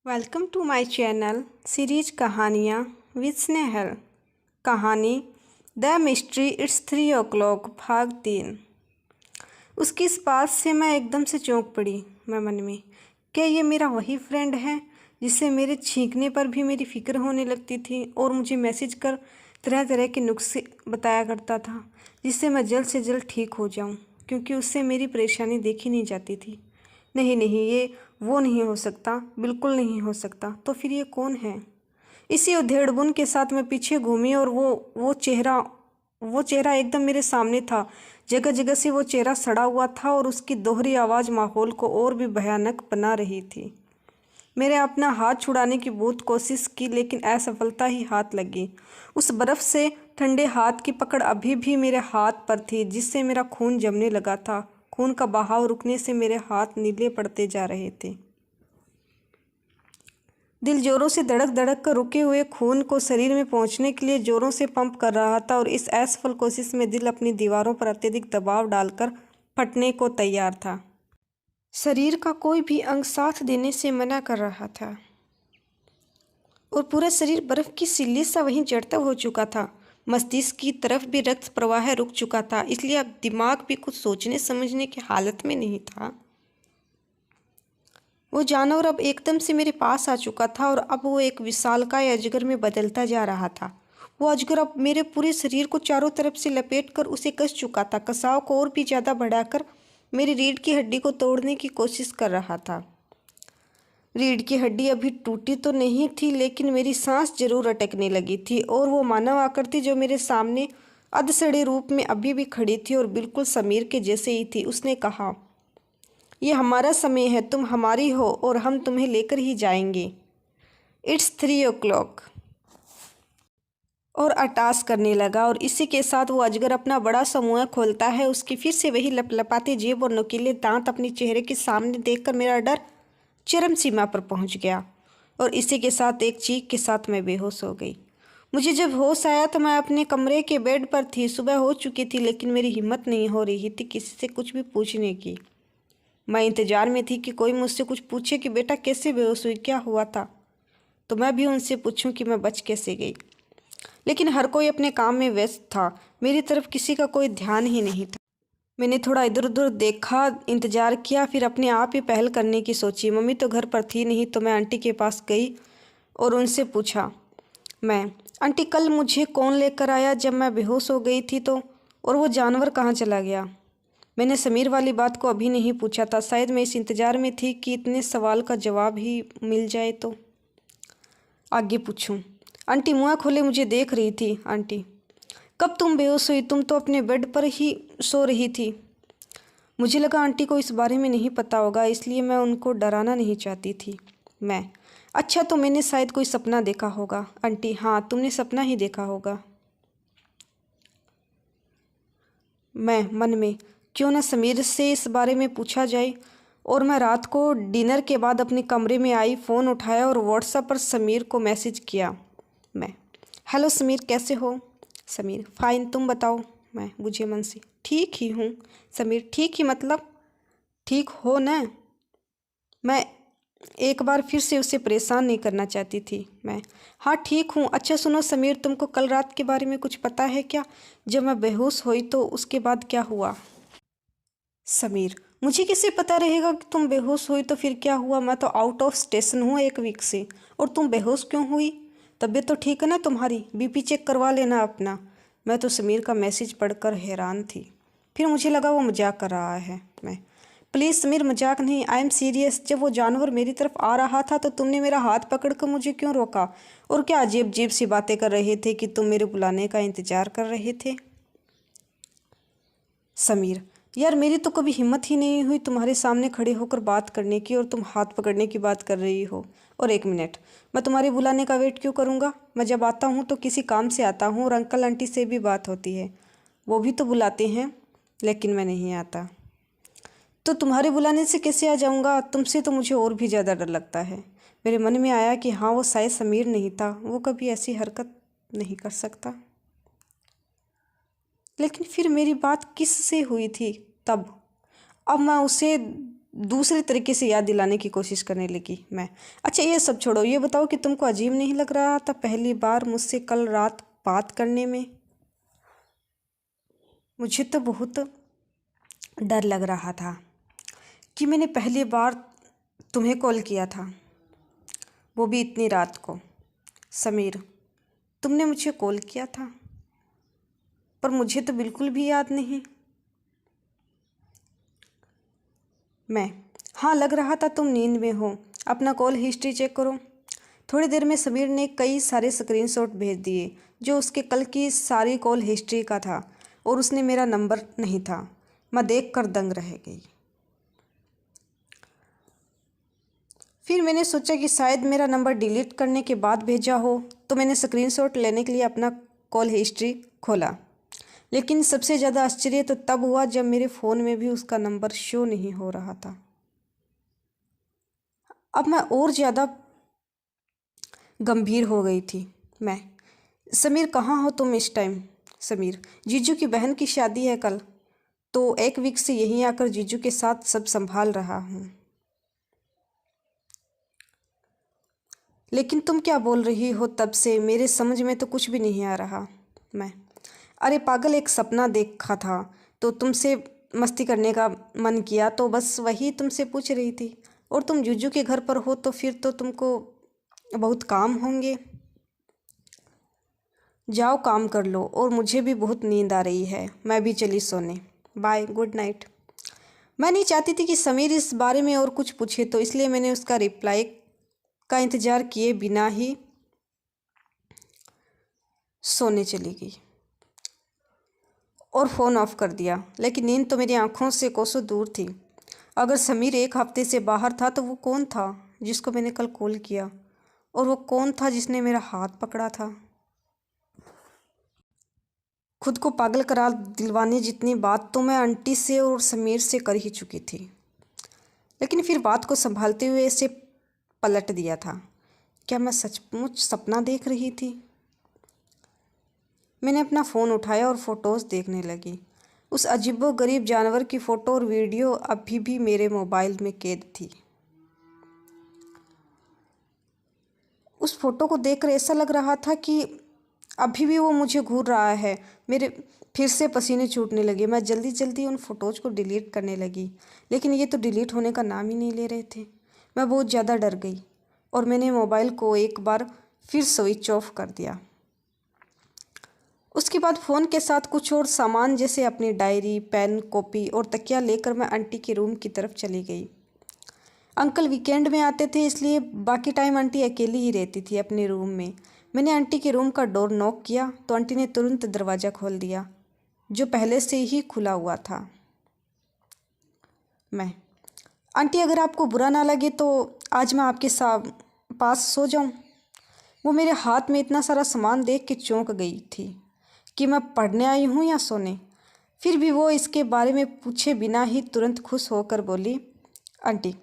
Welcome to my channel series कहानियाँ with Snehal. कहानी the mystery it's 3 o'clock भाग 3। उसकी इस बात से मैं एकदम से चौंक पड़ी। मैं मन में, क्या ये मेरा वही फ्रेंड है जिससे मेरे छींकने पर भी मेरी फ़िक्र होने लगती थी और मुझे मैसेज कर तरह तरह के नुस्खे बताया करता था जिससे मैं जल्द से जल्द ठीक हो जाऊं, क्योंकि उससे मेरी परेशानी देखी नहीं जाती थी। नहीं नहीं, ये वो नहीं हो सकता, बिल्कुल नहीं हो सकता। तो फिर ये कौन है? इसी उधेड़बुन के साथ मैं पीछे घूमी और वो चेहरा एकदम मेरे सामने था। जगह जगह से वो चेहरा सड़ा हुआ था और उसकी दोहरी आवाज़ माहौल को और भी भयानक बना रही थी। मैंने अपना हाथ छुड़ाने की बहुत कोशिश की, लेकिन असफलता ही हाथ लगी। उस बर्फ़ से ठंडे हाथ की पकड़ अभी भी मेरे हाथ पर थी, जिससे मेरा खून जमने लगा था। खून का बहाव रुकने से मेरे हाथ नीले पड़ते जा रहे थे। दिल जोरों से धड़क धड़क कर रुके हुए खून को शरीर में पहुंचने के लिए जोरों से पंप कर रहा था और इस असफल कोशिश में दिल अपनी दीवारों पर अत्यधिक दबाव डालकर फटने को तैयार था। शरीर का कोई भी अंग साथ देने से मना कर रहा था और पूरा शरीर बर्फ की सिल्ली सा वहीं जड़ता हो चुका था। मस्तिष्क की तरफ भी रक्त प्रवाह रुक चुका था, इसलिए अब दिमाग भी कुछ सोचने समझने की हालत में नहीं था। वो जानवर अब एकदम से मेरे पास आ चुका था और अब वो एक विशालकाय अजगर में बदलता जा रहा था। वो अजगर अब मेरे पूरे शरीर को चारों तरफ से लपेटकर उसे कस चुका था। कसाव को और भी ज़्यादा बढ़ाकर मेरी रीढ़ की हड्डी को तोड़ने की कोशिश कर रहा था। रीढ़ की हड्डी अभी टूटी तो नहीं थी, लेकिन मेरी सांस जरूर अटकने लगी थी और वो मानव आकृति जो मेरे सामने अधसड़े रूप में अभी भी खड़ी थी और बिल्कुल समीर के जैसे ही थी। उसने कहा, ये हमारा समय है, तुम हमारी हो और हम तुम्हें लेकर ही जाएंगे। It's 3 o'clock। और अटास करने लगा और इसी के साथ वो अजगर अपना बड़ा सा मुंह खोलता है। उसकी फिर से वही लपलपाती जेब और नुकीले दांत अपने चेहरे के सामने देखकर मेरा डर चरम सीमा पर पहुंच गया और इसी के साथ एक चीख के साथ मैं बेहोश हो गई। मुझे जब होश आया तो मैं अपने कमरे के बेड पर थी। सुबह हो चुकी थी, लेकिन मेरी हिम्मत नहीं हो रही थी किसी से कुछ भी पूछने की। मैं इंतजार में थी कि कोई मुझसे कुछ पूछे कि बेटा कैसे बेहोश हुई, क्या हुआ था, तो मैं भी उनसे पूछूं कि मैं बच कैसे गई। लेकिन हर कोई अपने काम में व्यस्त था, मेरी तरफ किसी का कोई ध्यान ही नहीं था। मैंने थोड़ा इधर उधर देखा, इंतज़ार किया, फिर अपने आप ही पहल करने की सोची। मम्मी तो घर पर थी नहीं, तो मैं आंटी के पास गई और उनसे पूछा, आंटी कल मुझे कौन लेकर आया जब मैं बेहोश हो गई थी, तो और वो जानवर कहाँ चला गया? मैंने समीर वाली बात को अभी नहीं पूछा था। शायद मैं इस इंतज़ार में थी कि इतने सवाल का जवाब ही मिल जाए तो आगे पूछूं। आंटी मुँह खोले मुझे देख रही थी। आंटी, कब तुम बेहोश हुई? तुम तो अपने बेड पर ही सो रही थी। मुझे लगा आंटी को इस बारे में नहीं पता होगा, इसलिए मैं उनको डराना नहीं चाहती थी। अच्छा, तो मैंने शायद कोई सपना देखा होगा। आंटी, हाँ, तुमने सपना ही देखा होगा। मैं मन में, क्यों न समीर से इस बारे में पूछा जाए। और मैं रात को डिनर के बाद अपने कमरे में आई, फ़ोन उठाया और व्हाट्सएप पर समीर को मैसेज किया। हेलो समीर, कैसे हो? समीर, फाइन, तुम बताओ? मैं बुझे मन से, ठीक ही हूँ। समीर, ठीक ही मतलब ठीक हो न? मैं एक बार फिर से उसे परेशान नहीं करना चाहती थी। हाँ ठीक हूँ। अच्छा सुनो समीर, तुमको कल रात के बारे में कुछ पता है क्या? जब मैं बेहोश हुई तो उसके बाद क्या हुआ? समीर, मुझे कैसे पता रहेगा कि तुम बेहोश हुई तो फिर क्या हुआ? मैं तो आउट ऑफ स्टेशन हूँ 1 वीक से। और तुम बेहोश क्यों हुई? तबीयत तो ठीक है ना तुम्हारी? बीपी चेक करवा लेना अपना। मैं तो समीर का मैसेज पढ़कर हैरान थी। फिर मुझे लगा वो मजाक कर रहा है। प्लीज़ समीर, मजाक नहीं, आई एम सीरियस। जब वो जानवर मेरी तरफ आ रहा था तो तुमने मेरा हाथ पकड़कर मुझे क्यों रोका? और क्या अजीब अजीब सी बातें कर रहे थे कि तुम मेरे बुलाने का इंतजार कर रहे थे? समीर, यार मेरी तो कभी हिम्मत ही नहीं हुई तुम्हारे सामने खड़े होकर बात करने की, और तुम हाथ पकड़ने की बात कर रही हो। और 1 मिनट, मैं तुम्हारे बुलाने का वेट क्यों करूँगा? मैं जब आता हूँ तो किसी काम से आता हूँ और अंकल आंटी से भी बात होती है, वो भी तो बुलाते हैं, लेकिन मैं नहीं आता। तो तुम्हारे बुलाने से कैसे आ जाऊँगा? तुमसे तो मुझे और भी ज़्यादा डर लगता है। मेरे मन में आया कि हाँ, वो शायद समीर नहीं था, वो कभी ऐसी हरकत नहीं कर सकता। लेकिन फिर मेरी बात किस से हुई थी तब? अब मैं उसे दूसरे तरीके से याद दिलाने की कोशिश करने लगी मैं। अच्छा ये सब छोड़ो, ये बताओ कि तुमको अजीब नहीं लग रहा था पहली बार मुझसे कल रात बात करने में? मुझे तो बहुत डर लग रहा था कि मैंने पहली बार तुम्हें कॉल किया था, वो भी इतनी रात को। समीर, तुमने मुझे कॉल किया था, पर मुझे तो बिल्कुल भी याद नहीं। मैं, हाँ लग रहा था तुम नींद में हो, अपना कॉल हिस्ट्री चेक करो। थोड़ी देर में समीर ने कई सारे स्क्रीनशॉट भेज दिए जो उसके कल की सारी कॉल हिस्ट्री का था, और उसने मेरा नंबर नहीं था। मैं देखकर दंग रह गई। फिर मैंने सोचा कि शायद मेरा नंबर डिलीट करने के बाद भेजा हो, तो मैंने स्क्रीनशॉट लेने के लिए अपना कॉल हिस्ट्री खोला। लेकिन सबसे ज़्यादा आश्चर्य तो तब हुआ जब मेरे फ़ोन में भी उसका नंबर शो नहीं हो रहा था। अब मैं और ज़्यादा गंभीर हो गई थी। मैं, समीर कहाँ हो तुम इस टाइम? समीर, जीजू की बहन की शादी है कल, तो एक वीक से यहीं आकर जीजू के साथ सब संभाल रहा हूँ। लेकिन तुम क्या बोल रही हो तब से? मेरे समझ में तो कुछ भी नहीं आ रहा। मैं, अरे पागल, एक सपना देखा था तो तुमसे मस्ती करने का मन किया, तो बस वही तुमसे पूछ रही थी। और तुम जीजू के घर पर हो तो फिर तो तुमको बहुत काम होंगे। जाओ काम कर लो, और मुझे भी बहुत नींद आ रही है, मैं भी चली सोने। Bye, good night. मैं नहीं चाहती थी कि समीर इस बारे में और कुछ पूछे, तो इसलिए मैंने उसका रिप्लाई का इंतज़ार किए बिना ही सोने चली गई और फ़ोन ऑफ कर दिया। लेकिन नींद तो मेरी आंखों से कोसों दूर थी। अगर समीर एक हफ्ते से बाहर था तो वो कौन था जिसको मैंने कल कॉल किया, और वो कौन था जिसने मेरा हाथ पकड़ा था? खुद को पागल करार दिलवाने जितनी बात तो मैं आंटी से और समीर से कर ही चुकी थी, लेकिन फिर बात को संभालते हुए इसे पलट दिया था। क्या मैं सचमुच सपना देख रही थी? मैंने अपना फ़ोन उठाया और फ़ोटोज़ देखने लगी। उस अजीबोगरीब जानवर की फ़ोटो और वीडियो अभी भी मेरे मोबाइल में कैद थी। उस फ़ोटो को देखकर ऐसा लग रहा था कि अभी भी वो मुझे घूर रहा है। मेरे फिर से पसीने छूटने लगे। मैं जल्दी जल्दी उन फ़ोटोज़ को डिलीट करने लगी, लेकिन ये तो डिलीट होने का नाम ही नहीं ले रहे थे। मैं बहुत ज़्यादा डर गई और मैंने मोबाइल को एक बार फिर स्विच ऑफ कर दिया। उसके बाद फ़ोन के साथ कुछ और सामान जैसे अपनी डायरी, पेन, कॉपी और तकिया लेकर मैं आंटी के रूम की तरफ चली गई। अंकल वीकेंड में आते थे, इसलिए बाकी टाइम आंटी अकेली ही रहती थी अपने रूम में। मैंने आंटी के रूम का डोर नॉक किया तो आंटी ने तुरंत दरवाज़ा खोल दिया, जो पहले से ही खुला हुआ था। मैं, आंटी अगर आपको बुरा ना लगे तो आज मैं आपके पास सो जाऊं? वो मेरे हाथ में इतना सारा सामान देख के चौंक गई थी कि मैं पढ़ने आई हूँ या सोने। फिर भी वो इसके बारे में पूछे बिना ही तुरंत खुश होकर बोली, आंटी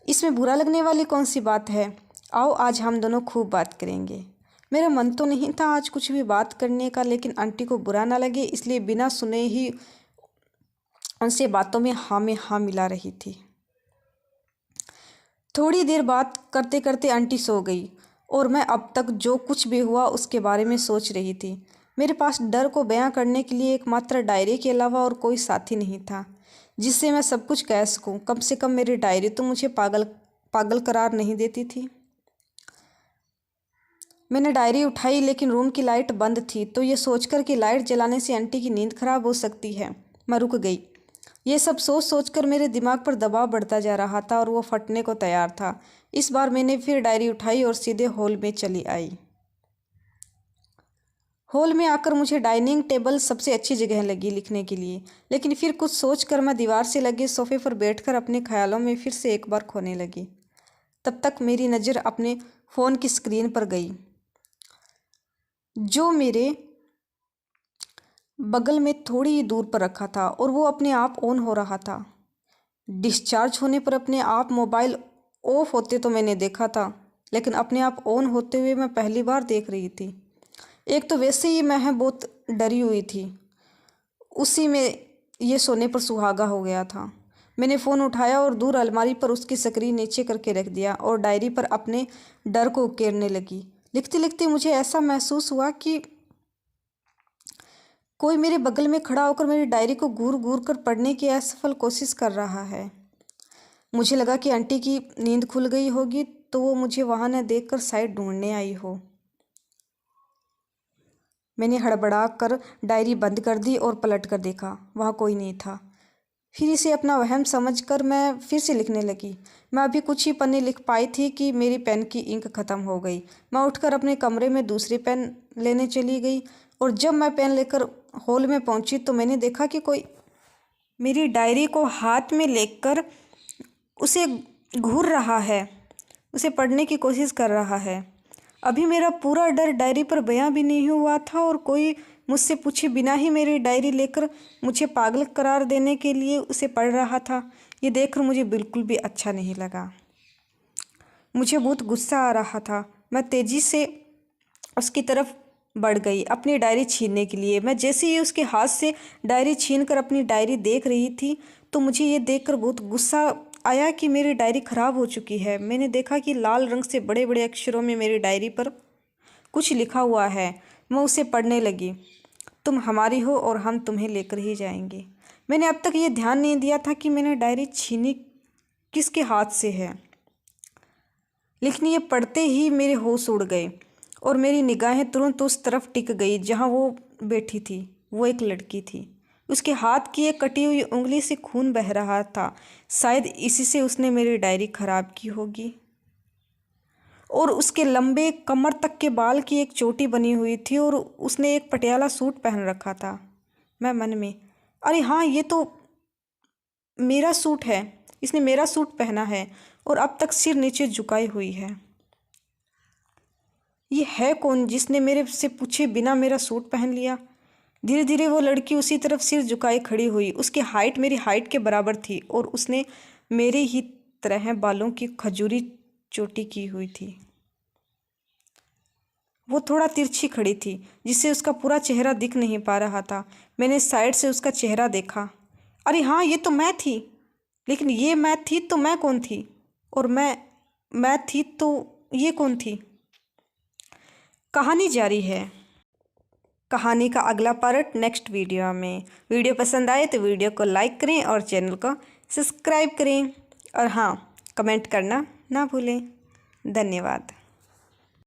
इसमें बुरा लगने वाली कौन सी बात है? आओ आज हम दोनों खूब बात करेंगे। मेरा मन तो नहीं था आज कुछ भी बात करने का, लेकिन आंटी को बुरा ना लगे इसलिए बिना सुने ही उनसे बातों में हाँ मिला रही थी। थोड़ी देर बात करते करते आंटी सो गई और मैं अब तक जो कुछ भी हुआ उसके बारे में सोच रही थी। मेरे पास डर को बयां करने के लिए एकमात्र डायरी के अलावा और कोई साथी नहीं था जिससे मैं सब कुछ कह सकूं। कम से कम मेरी डायरी तो मुझे पागल करार नहीं देती थी। मैंने डायरी उठाई, लेकिन रूम की लाइट बंद थी, तो ये सोचकर कि लाइट जलाने से आंटी की नींद खराब हो सकती है, मैं रुक गई। ये सब सोच सोचकर मेरे दिमाग पर दबाव बढ़ता जा रहा था और वो फटने को तैयार था। इस बार मैंने फिर डायरी उठाई और सीधे हॉल में चली आई। हॉल में आकर मुझे डाइनिंग टेबल सबसे अच्छी जगह लगी लिखने के लिए, लेकिन फिर कुछ सोचकर मैं दीवार से लगे सोफे पर बैठकर अपने ख्यालों में फिर से एक बार खोने लगी। तब तक मेरी नज़र अपने फ़ोन की स्क्रीन पर गई, जो मेरे बगल में थोड़ी ही दूर पर रखा था और वो अपने आप ऑन हो रहा था। डिस्चार्ज होने पर अपने आप मोबाइल ऑफ होते तो मैंने देखा था, लेकिन अपने आप ऑन होते हुए मैं पहली बार देख रही थी। एक तो वैसे ही मैं बहुत डरी हुई थी, उसी में ये सोने पर सुहागा हो गया था। मैंने फ़ोन उठाया और दूर अलमारी पर उसकी स्क्रीन नीचे करके रख दिया और डायरी पर अपने डर को उकेरने लगी। लिखते लिखते मुझे ऐसा महसूस हुआ कि कोई मेरे बगल में खड़ा होकर मेरी डायरी को घूर घूर कर पढ़ने की असफल कोशिश कर रहा है। मुझे लगा कि आंटी की नींद खुल गई होगी तो वो मुझे वहाँ न देखकर शायद ढूंढने आई हो। मैंने हड़बड़ा कर डायरी बंद कर दी और पलट कर देखा, वहाँ कोई नहीं था। फिर इसे अपना वहम समझकर मैं फिर से लिखने लगी। मैं अभी कुछ ही पन्ने लिख पाई थी कि मेरी पेन की इंक ख़त्म हो गई। मैं उठकर अपने कमरे में दूसरी पेन लेने चली गई और जब मैं पेन लेकर हॉल में पहुंची तो मैंने देखा कि कोई मेरी डायरी को हाथ में लेकर उसे घूर रहा है, उसे पढ़ने की कोशिश कर रहा है। अभी मेरा पूरा डर डायरी पर बयां भी नहीं हुआ था और कोई मुझसे पूछे बिना ही मेरी डायरी लेकर मुझे पागल करार देने के लिए उसे पढ़ रहा था। ये देखकर मुझे बिल्कुल भी अच्छा नहीं लगा। मुझे बहुत गुस्सा आ रहा था। मैं तेज़ी से उसकी तरफ बढ़ गई अपनी डायरी छीनने के लिए। मैं जैसे ही उसके हाथ से डायरी छीनकर अपनी डायरी देख रही थी तो मुझे ये देखकर बहुत गुस्सा आया कि मेरी डायरी ख़राब हो चुकी है। मैंने देखा कि लाल रंग से बड़े बड़े अक्षरों में मेरी डायरी पर कुछ लिखा हुआ है। मैं उसे पढ़ने लगी। तुम हमारी हो और हम तुम्हें लेकर ही जाएंगे। मैंने अब तक ये ध्यान नहीं दिया था कि मैंने डायरी छीनी किसके हाथ से है, लेकिन ये पढ़ते ही मेरे होश उड़ गए और मेरी निगाहें तुरंत उस तरफ टिक गई जहाँ वो बैठी थी। वो एक लड़की थी। उसके हाथ की एक कटी हुई उंगली से खून बह रहा था। शायद इसी से उसने मेरी डायरी खराब की होगी। और उसके लंबे कमर तक के बाल की एक चोटी बनी हुई थी और उसने एक पटियाला सूट पहन रखा था। मैं मन में, अरे हाँ, ये तो मेरा सूट है, इसने मेरा सूट पहना है और अब तक सिर नीचे झुकाई हुई है। ये है कौन जिसने मेरे से पूछे बिना मेरा सूट पहन लिया? धीरे धीरे वो लड़की उसी तरफ सिर झुकाए खड़ी हुई। उसकी हाइट मेरी हाइट के बराबर थी और उसने मेरे ही तरह बालों की खजूरी चोटी की हुई थी। वो थोड़ा तिरछी खड़ी थी जिससे उसका पूरा चेहरा दिख नहीं पा रहा था। मैंने साइड से उसका चेहरा देखा। अरे हाँ, ये तो मैं थी। लेकिन ये मैं थी तो मैं कौन थी? और मैं थी तो ये कौन थी? कहानी जारी है। कहानी का अगला पार्ट नेक्स्ट वीडियो में। वीडियो पसंद आए तो वीडियो को लाइक करें और चैनल को सब्सक्राइब करें और हाँ, कमेंट करना ना भूलें। धन्यवाद।